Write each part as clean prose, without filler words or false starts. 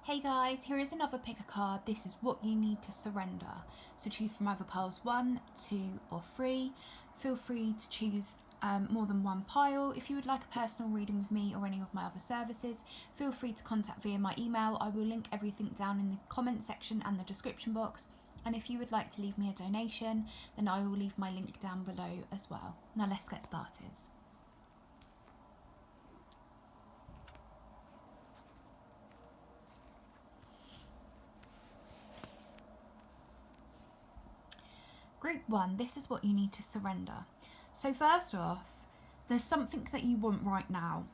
Hey guys, here is another pick a card. This is what you need to surrender. So choose from either piles 1, 2 or 3. Feel free to choose more than one pile. If you would like a personal reading with me or any of my other services, feel free to contact via my email. I will link everything down in the comment section and the description box. And if you would like to leave me a donation, then I will leave my link down below as well. Now let's get started. Group 1, this is what you need to surrender. So first off, there's something that you want right now,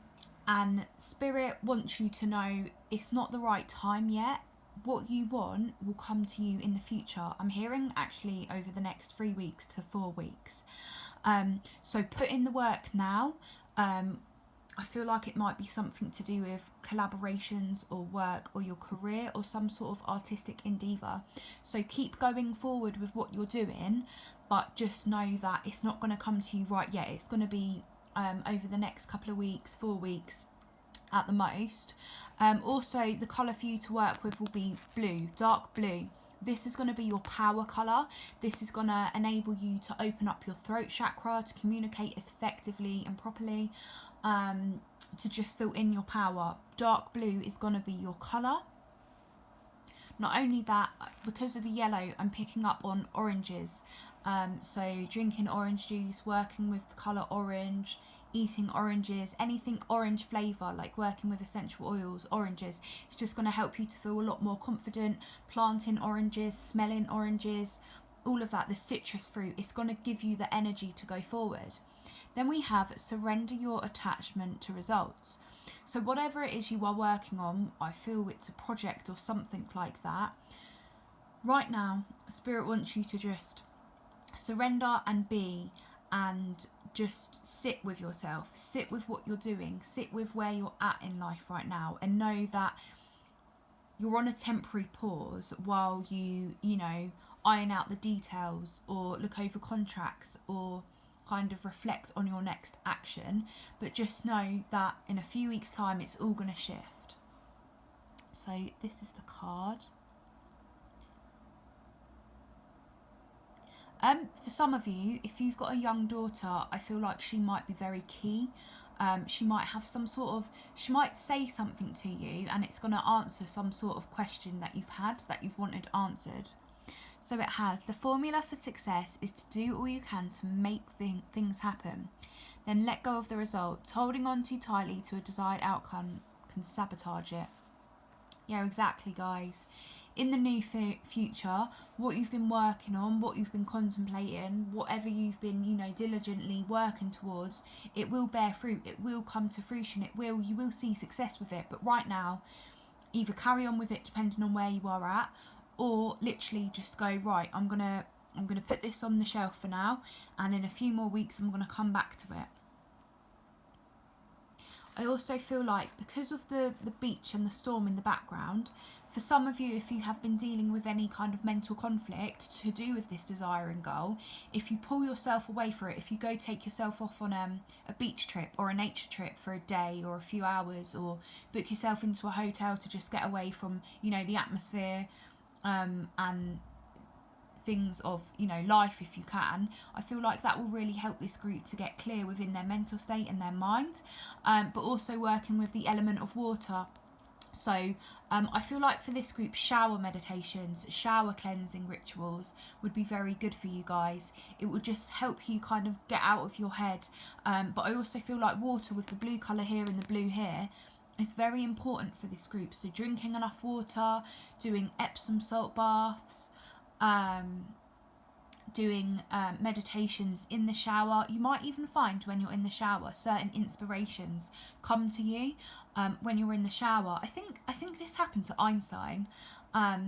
and Spirit wants you to know it's not the right time yet. What you want will come to you in the future. I'm hearing actually over the next 3 weeks to 4 weeks. So put in the work now. I feel like it might be something to do with collaborations or work or your career or some sort of artistic endeavour. So keep going forward with what you're doing, but just know that it's not going to come to you right yet. It's going to be over the next couple of weeks, 4 weeks at the most. Also, the colour for you to work with will be blue, dark blue. This is going to be your power colour. This is going to enable you to open up your throat chakra, to communicate effectively and properly, to just feel in your power. Dark blue is going to be your colour. Not only that, because of the yellow, I'm picking up on oranges. So drinking orange juice, working with the colour orange, eating oranges, anything orange flavour, like working with essential oils, oranges, it's just going to help you to feel a lot more confident. Planting oranges, smelling oranges, all of that, the citrus fruit, it's going to give you the energy to go forward. Then we have surrender your attachment to results. So whatever it is you are working on, I feel it's a project or something like that. Right now, Spirit wants you to just surrender and be, and just sit with yourself, sit with what you're doing, sit with where you're at in life right now, and know that you're on a temporary pause while you iron out the details or look over contracts or kind of reflect on your next action. But just know that in a few weeks' time it's all going to shift. So this is the card. For some of you, if you've got a young daughter, I feel like she might be very key. She might have she might say something to you and it's going to answer some sort of question that you've had, that you've wanted answered. So it has, the formula for success is to do all you can to make things happen. Then let go of the results. Holding on too tightly to a desired outcome can sabotage it. Yeah, exactly, guys. In the new future, what you've been working on, what you've been contemplating, whatever you've been, diligently working towards, it will bear fruit. It will come to fruition. You will see success with it. But right now, either carry on with it depending on where you are at, or literally just go, right, I'm gonna put this on the shelf for now, and in a few more weeks I'm gonna come back to it. I also feel like because of the beach and the storm in the background, for some of you, if you have been dealing with any kind of mental conflict to do with this desire and goal, if you pull yourself away from it, if you go take yourself off on a beach trip or a nature trip for a day or a few hours, or book yourself into a hotel to just get away from, the atmosphere and things of life, if you can, I feel like that will really help this group to get clear within their mental state and their mind, but also working with the element of water. So I feel like for this group, shower meditations, shower cleansing rituals would be very good for you guys. It would just help you kind of get out of your head, but I also feel like water, with the blue colour here and the blue here, it's very important for this group. So drinking enough water, doing Epsom salt baths, doing meditations in the shower. You might even find when you're in the shower certain inspirations come to you when you're in the shower. I think this happened to Einstein.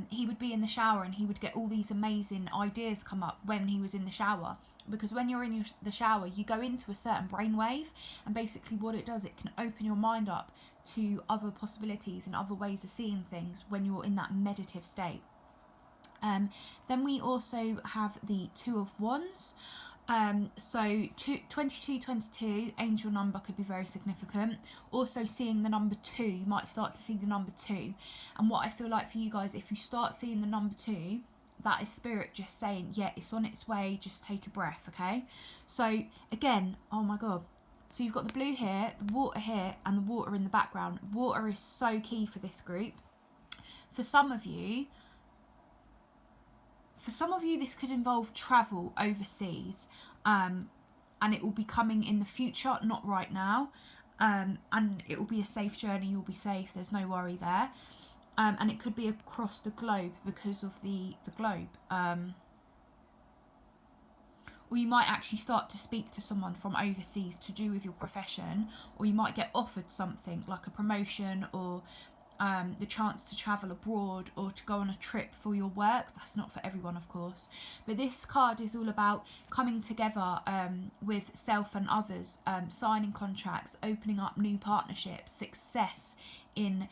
He would be in the shower and he would get all these amazing ideas come up when he was in the shower, because when you're in the shower you go into a certain brainwave, and basically what it does, it can open your mind up to other possibilities and other ways of seeing things when you're in that meditative state. Then we also have the Two of Wands. So 2222, angel number could be very significant. Also seeing the number 2, you might start to see the number 2. And what I feel like for you guys, if you start seeing the number 2, that is spirit just saying, yeah, it's on its way, just take a breath, okay? So again, oh my god. So you've got the blue here, the water here, and the water in the background. Water is so key for this group. For some of you, this could involve travel overseas, and it will be coming in the future, not right now, and it will be a safe journey. You'll be safe, there's no worry there, and it could be across the globe because of the globe, or you might actually start to speak to someone from overseas to do with your profession, or you might get offered something like a promotion, or the chance to travel abroad, or to go on a trip for your work. That's not for everyone, of course, but this card is all about coming together with self and others, signing contracts, opening up new partnerships, success in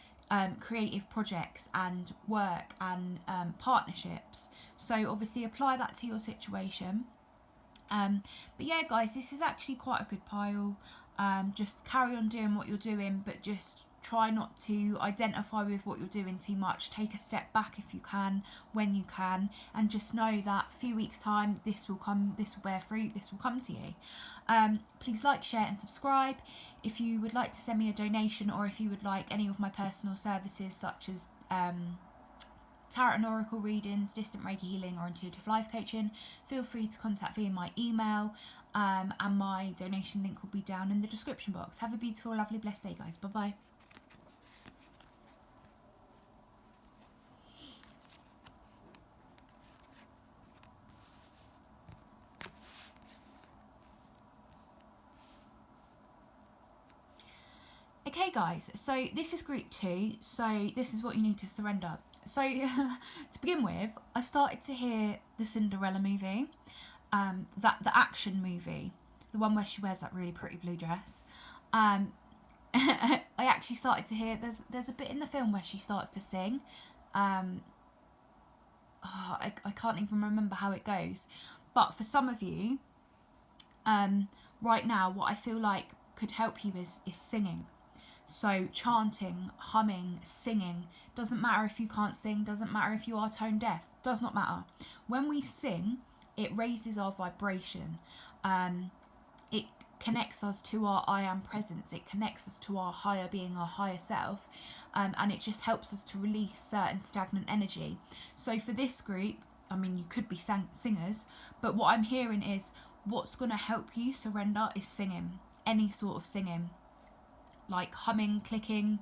creative projects and work and partnerships. So obviously apply that to your situation. But yeah guys, this is actually quite a good pile. Just carry on doing what you're doing, but just try not to identify with what you're doing too much. Take a step back if you can, when you can, and just know that a few weeks time this will bear fruit, this will come to you. Please like, share and subscribe. If you would like to send me a donation, or if you would like any of my personal services such as tarot and oracle readings, distant Reiki healing or intuitive life coaching, feel free to contact via my email, and my donation link will be down in the description box. Have a beautiful, lovely, blessed day guys. Bye bye. Okay guys, so this is group 2, so this is what you need to surrender. So to begin with, I started to hear the Cinderella movie, the action movie, the one where she wears that really pretty blue dress. I actually started to hear, there's a bit in the film where she starts to sing. I can't even remember how it goes, but for some of you, right now, what I feel like could help you is singing. So chanting, humming, singing. Doesn't matter if you can't sing, doesn't matter if you are tone deaf, does not matter. When we sing, it raises our vibration. It connects us to our I am presence. It connects us to our higher being, our higher self, and it just helps us to release certain stagnant energy. So for this group, I mean, you could be singers, but what I'm hearing is what's going to help you surrender is singing. Any sort of singing. Like humming, clicking,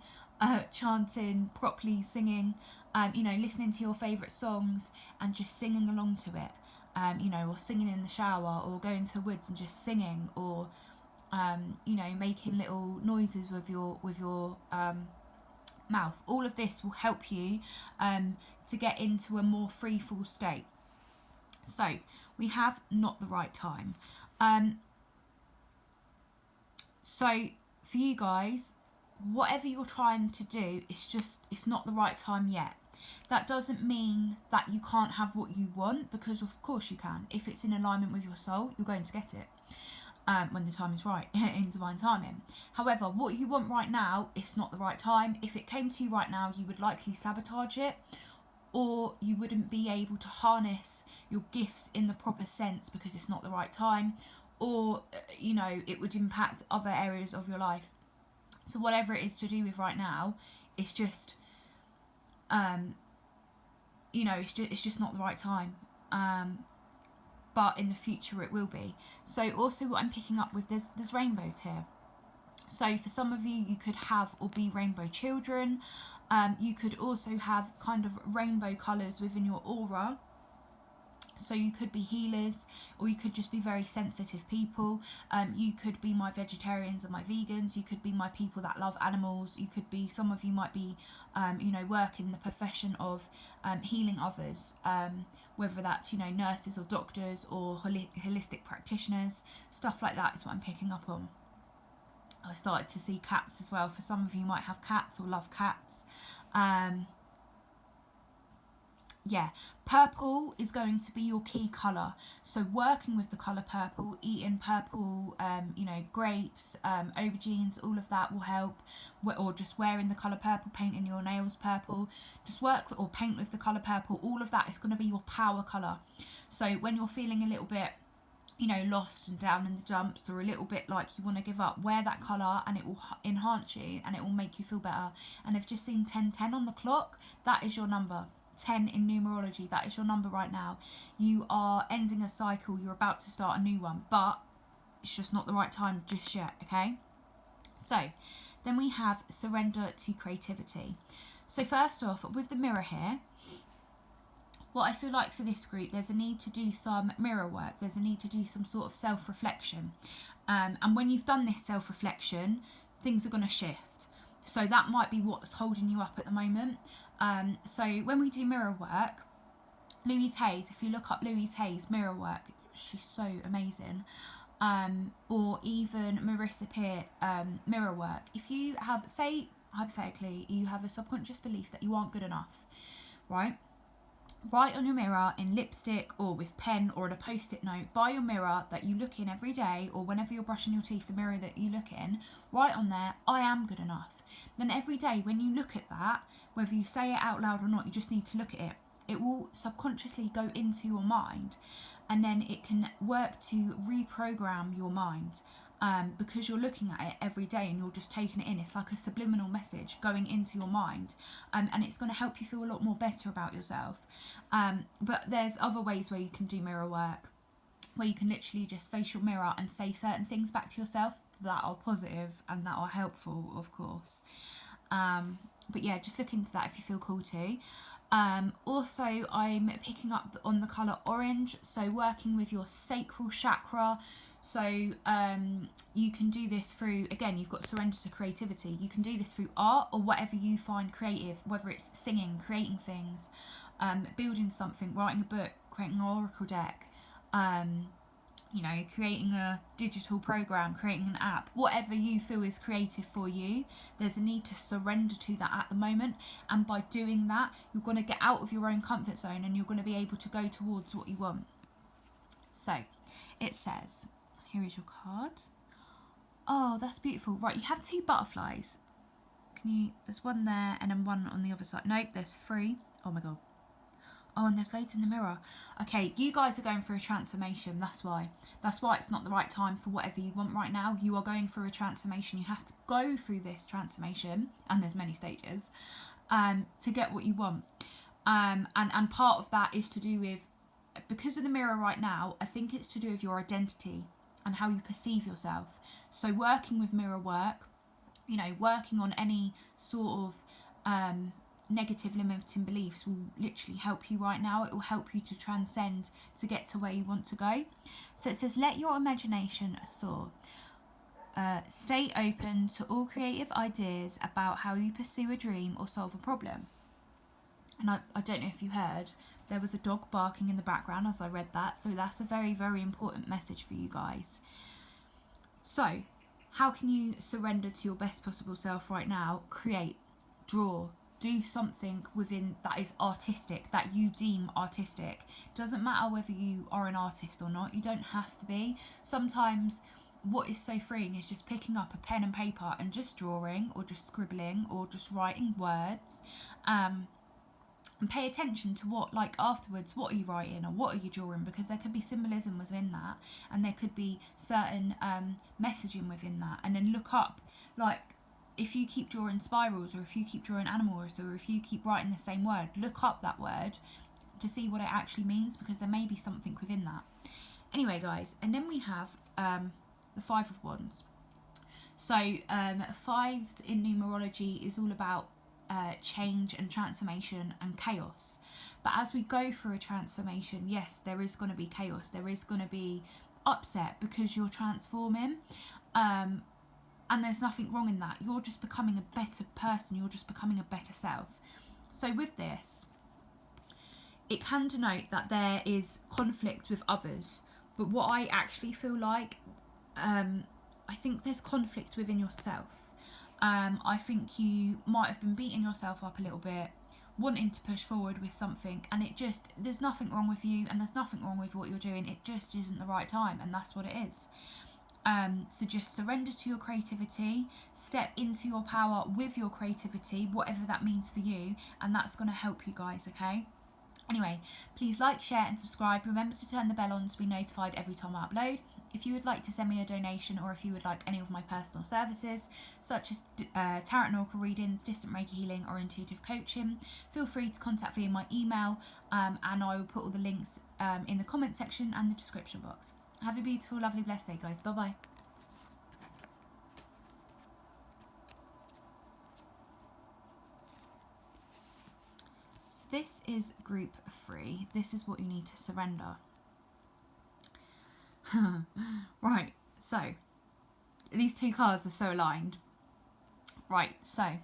chanting, properly singing, listening to your favourite songs and just singing along to it, or singing in the shower, or going to the woods and just singing, or, making little noises with your mouth. All of this will help you to get into a more free-fall state. So we have not the right time. So for you guys, whatever you're trying to do, it's not the right time yet. That doesn't mean that you can't have what you want, because of course you can. If it's in alignment with your soul, you're going to get it when the time is right, in divine timing. However, what you want right now, it's not the right time. If it came to you right now, you would likely sabotage it, or you wouldn't be able to harness your gifts in the proper sense because it's not the right time, or it would impact other areas of your life. So whatever it is to do with right now, it's just it's just not the right time, but in the future it will be. So also what I'm picking up with, there's rainbows here. So for some of you, you could have or be rainbow children. You could also have kind of rainbow colours within your aura. So you could be healers, or you could just be very sensitive people. You could be my vegetarians and my vegans. You could be my people that love animals. You could be, some of you might be, work in the profession of healing others, whether that's, nurses or doctors or holistic practitioners. Stuff like that is what I'm picking up on. I started to see cats as well. For some of you might have cats or love cats. yeah, purple is going to be your key colour. So working with the colour purple, eating purple, you know, grapes, aubergines, all of that will help. Or just wearing the colour purple, painting your nails purple, just work or paint with the colour purple. All of that is going to be your power colour. So when you're feeling a little bit, you know, lost and down in the dumps, or a little bit like you want to give up, wear that colour and it will enhance you and it will make you feel better. And I've just seen 1010 on the clock. That is your number. 10 in numerology, that is your number right now. You are ending a cycle, you're about to start a new one, but it's just not the right time just yet, okay? So then we have surrender to creativity. So first off, with the mirror here, what I feel like for this group, there's a need to do some mirror work. There's a need to do some sort of self-reflection. And when you've done this self-reflection, things are going to shift. So that might be what's holding you up at the moment. So when we do mirror work, Louise Hayes, if you look up Louise Hayes mirror work, she's so amazing. Or even Marissa Peer mirror work. If you have, say, hypothetically, you have a subconscious belief that you aren't good enough, right? Write on your mirror in lipstick or with pen or on a post-it note by your mirror that you look in every day, or whenever you're brushing your teeth, the mirror that you look in, write on there, I am good enough. Then every day when you look at that, whether you say it out loud or not, you just need to look at it. It will subconsciously go into your mind, and then it can work to reprogram your mind. Because you're looking at it every day and you're just taking it in. It's like a subliminal message going into your mind, and it's going to help you feel a lot more better about yourself. But there's other ways where you can do mirror work, where you can literally just face your mirror and say certain things back to yourself that are positive and that are helpful, of course. But yeah, just look into that if you feel called to. Also, I'm picking up on the colour orange, so working with your sacral chakra. So you can do this through, again, you've got surrender to creativity. You can do this through art or whatever you find creative, whether it's singing, creating things, building something, writing a book, creating an oracle deck, you know, creating a digital program, creating an app, whatever you feel is creative for you. There's a need to surrender to that at the moment, and by doing that, you're going to get out of your own comfort zone and you're going to be able to go towards what you want. So it says, here is your card. Oh, that's beautiful. Right, you have 2 butterflies. There's one there and then one on the other side. Nope, there's 3. Oh my god. Oh, and there's loads in the mirror. Okay, you guys are going through a transformation. That's why it's not the right time for whatever you want right now. You are going through a transformation. You have to go through this transformation, and there's many stages, to get what you want. And part of that is to do with, because of the mirror right now, I think it's to do with your identity and how you perceive yourself. So working with mirror work, you know, working on any sort of negative limiting beliefs will literally help you right now. It will help you to transcend, to get to where you want to go. So it says, let your imagination soar. Stay open to all creative ideas about how you pursue a dream or solve a problem. And I don't know if you heard, there was a dog barking in the background as I read that. So that's a very, very important message for you guys. So how can you surrender to your best possible self right now? Create, draw, do something within that is artistic, that you deem artistic. Doesn't matter whether you are an artist or not. You don't have to be. Sometimes what is so freeing is just picking up a pen and paper and just drawing, or just scribbling, or just writing words. And pay attention to what, like afterwards, what are you writing or what are you drawing, because there could be symbolism within that, and there could be certain messaging within that. And then look up, like, if you keep drawing spirals, or if you keep drawing animals, or if you keep writing the same word, look up that word to see what it actually means, because there may be something within that. Anyway, guys, and then we have the 5 of Wands. So 5s in numerology is all about change and transformation and chaos. But as we go through a transformation, yes, there is going to be chaos. There is going to be upset because you're transforming. And there's nothing wrong in that. You're just becoming a better person. You're just becoming a better self. So with this, it can denote that there is conflict with others. But what I actually feel like, I think there's conflict within yourself. I think you might have been beating yourself up a little bit, wanting to push forward with something, and there's nothing wrong with you, and there's nothing wrong with what you're doing. It just isn't the right time, and that's what it is. So just surrender to your creativity, step into your power with your creativity, whatever that means for you, and that's going to help you guys, okay? Anyway, please like, share and subscribe. Remember to turn the bell on to be notified every time I upload. If you would like to send me a donation, or if you would like any of my personal services, such as tarot and oracle readings, distant Reiki healing or intuitive coaching, feel free to contact via my email, and I will put all the links in the comment section and the description box. Have a beautiful, lovely, blessed day, guys. Bye-bye. So this is group 3. This is what you need to surrender. Right, so these two cards are so aligned. Right, so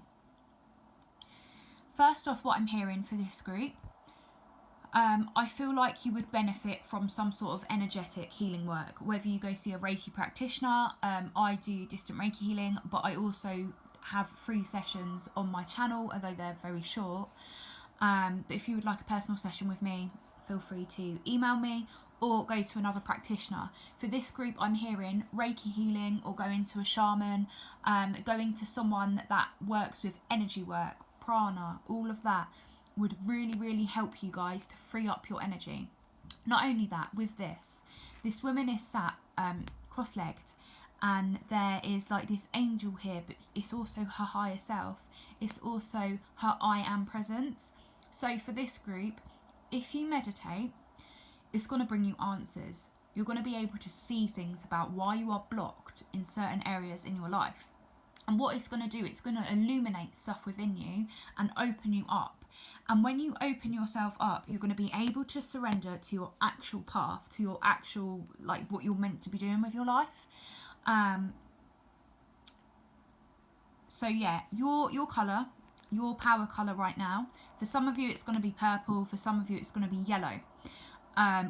first off, what I'm hearing for this group, I feel like you would benefit from some sort of energetic healing work, whether you go see a Reiki practitioner. I do distant Reiki healing, but I also have free sessions on my channel, although they're very short. But if you would like a personal session with me, feel free to email me or go to another practitioner. For this group, I'm hearing Reiki healing, or going to a shaman, going to someone that works with energy work, prana, all of that would really, really help you guys to free up your energy. Not only that, with this woman is sat cross-legged, and there is like this angel here, but it's also her higher self. It's also her I am presence. So for this group, if you meditate, it's going to bring you answers. You're going to be able to see things about why you are blocked in certain areas in your life. And what it's going to do, it's going to illuminate stuff within you and open you up. And when you open yourself up, you're going to be able to surrender to your actual path, to your actual, like, what you're meant to be doing with your life. So yeah, your colour, your power colour right now, for some of you it's going to be purple, for some of you it's going to be yellow.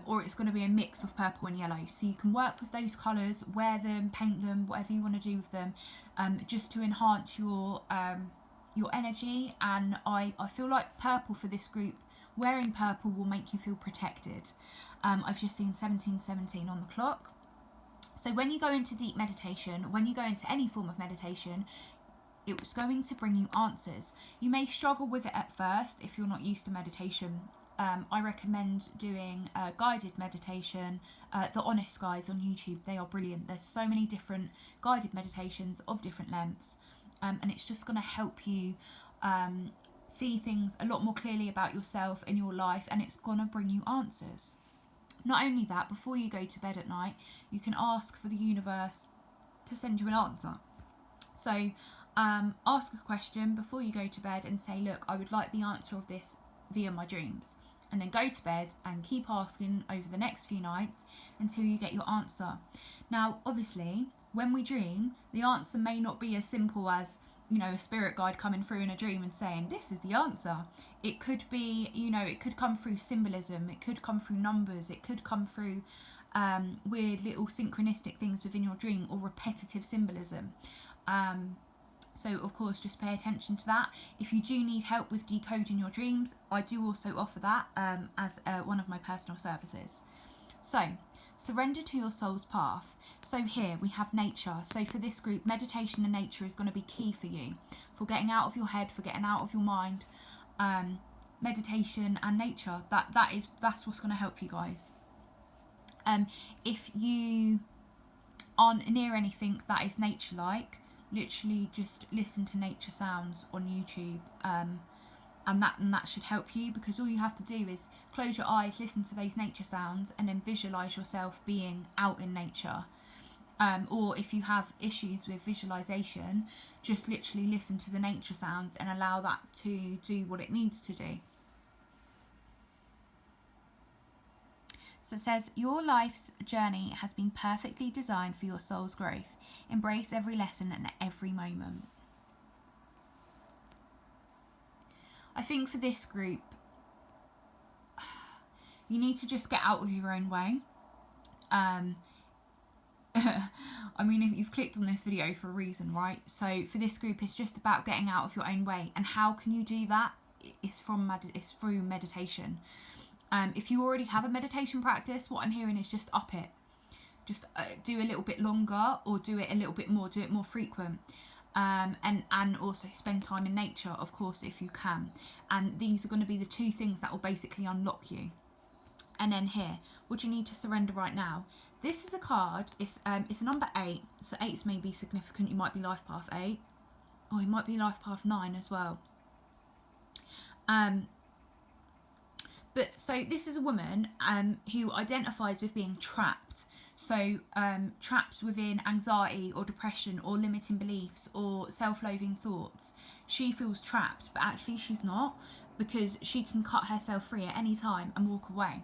Or it's going to be a mix of purple and yellow. So you can work with those colours, wear them, paint them, whatever you want to do with them, just to enhance your energy. And I feel like purple for this group, wearing purple will make you feel protected. I've just seen 1717 on the clock. So when you go into deep meditation, when you go into any form of meditation, it's going to bring you answers. You may struggle with it at first if you're not used to meditation. I recommend doing guided meditation. The Honest guys on YouTube, they are brilliant. There's so many different guided meditations of different lengths, and it's just going to help you see things a lot more clearly about yourself and your life, and it's going to bring you answers. Not only that, before you go to bed at night, you can ask for the universe to send you an answer. So ask a question before you go to bed and say, look, I would like the answer of this via my dreams. And then go to bed and keep asking over the next few nights until you get your answer. Now, obviously, when we dream, the answer may not be as simple as, you know, a spirit guide coming through in a dream and saying, this is the answer. It could be, you know, it could come through symbolism, it could come through numbers, it could come through weird little synchronistic things within your dream, or repetitive symbolism. So, of course, just pay attention to that. If you do need help with decoding your dreams, I do also offer that as one of my personal services. So, surrender to your soul's path. So here we have nature. So for this group, meditation and nature is going to be key for you. For getting out of your head, for getting out of your mind. Meditation and nature, that's what's going to help you guys. If you aren't near anything that is nature-like, literally just listen to nature sounds on YouTube, and that should help you, because all you have to do is close your eyes, listen to those nature sounds, and then visualize yourself being out in nature. Or if you have issues with visualization, just literally listen to the nature sounds and allow that to do what it needs to do. So it says, your life's journey has been perfectly designed for your soul's growth. Embrace every lesson and every moment. I think for this group, you need to just get out of your own way. I mean, if you've clicked on this video for a reason, right? So for this group, it's just about getting out of your own way. And how can you do that? It's through meditation. If you already have a meditation practice, what I'm hearing is just up it. Just do a little bit longer, or do it a little bit more, do it more frequent. And also spend time in nature, of course, if you can. And these are going to be the two things that will basically unlock you. And then here, what do you need to surrender right now? This is a card. It's a number 8. So 8's may be significant. You might be life path 8. Oh, you might be life path 9 as well. But so this is a woman who identifies with being trapped. So trapped within anxiety or depression or limiting beliefs or self-loathing thoughts. She feels trapped, but actually she's not, because she can cut herself free at any time and walk away.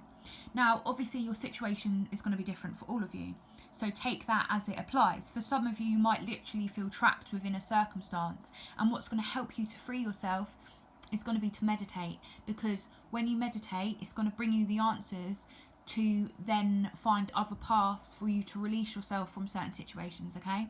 Now, obviously your situation is going to be different for all of you. So take that as it applies. For some of you, you might literally feel trapped within a circumstance. And what's going to help you to free yourself is going to be to meditate. Because when you meditate, it's going to bring you the answers to then find other paths for you to release yourself from certain situations, okay?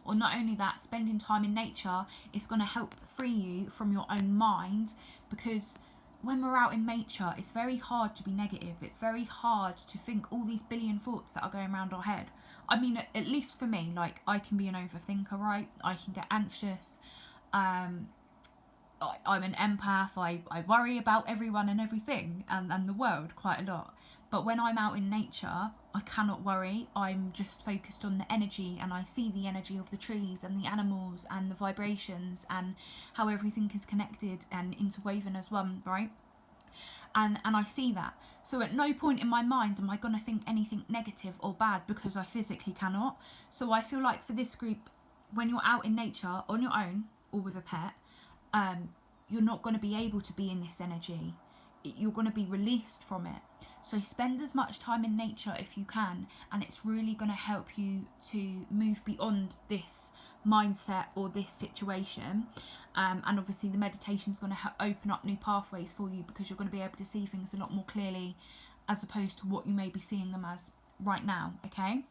Or not only that, spending time in nature is going to help free you from your own mind, because when we're out in nature, it's very hard to be negative. It's very hard to think all these billion thoughts that are going around our head. I mean, at least for me, like, I can be an overthinker, right? I can get anxious. I'm an empath. I worry about everyone and everything and the world quite a lot. But when I'm out in nature, I cannot worry. I'm just focused on the energy, and I see the energy of the trees and the animals and the vibrations and how everything is connected and interwoven as one, right? And I see that. So at no point in my mind am I going to think anything negative or bad, because I physically cannot. So I feel like for this group, when you're out in nature on your own or with a pet, you're not going to be able to be in this energy. You're going to be released from it. So spend as much time in nature if you can, and it's really going to help you to move beyond this mindset or this situation. And obviously the meditation is going to open up new pathways for you, because you're going to be able to see things a lot more clearly as opposed to what you may be seeing them as right now, okay?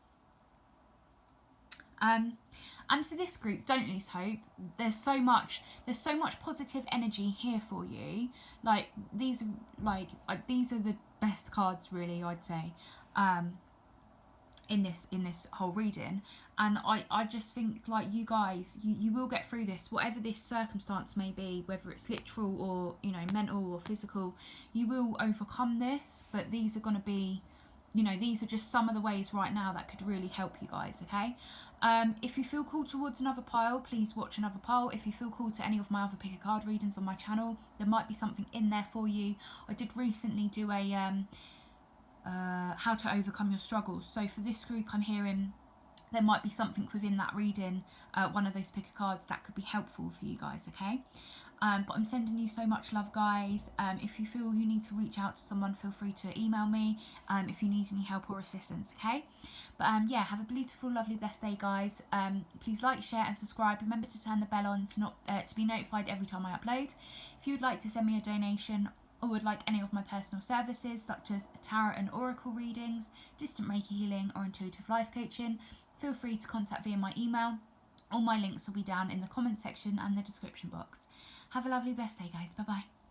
And for this group, don't lose hope. There's so much positive energy here for you. Like these are the best cards, really, I'd say, in this whole reading. And I just think, like, you guys, you will get through this, whatever this circumstance may be, whether it's literal or, you know, mental or physical. You will overcome this. But these are going to be, you know, these are just some of the ways right now that could really help you guys, okay? If you feel called towards another pile, please watch another pile. If you feel called to any of my other pick a card readings on my channel, there might be something in there for you. I did recently do a how to overcome your struggles. So for this group, I'm hearing there might be something within that reading, one of those pick a cards, that could be helpful for you guys, okay? But I'm sending you so much love, guys. If you feel you need to reach out to someone, feel free to email me if you need any help or assistance, okay? But yeah, have a beautiful, lovely, blessed day, guys. Please like, share and subscribe. Remember to turn the bell on to be notified every time I upload. If you would like to send me a donation or would like any of my personal services, such as tarot and oracle readings, distant Reiki healing or intuitive life coaching, feel free to contact via my email. All my links will be down in the comment section and the description box. Have a lovely, blessed day, guys. Bye-bye.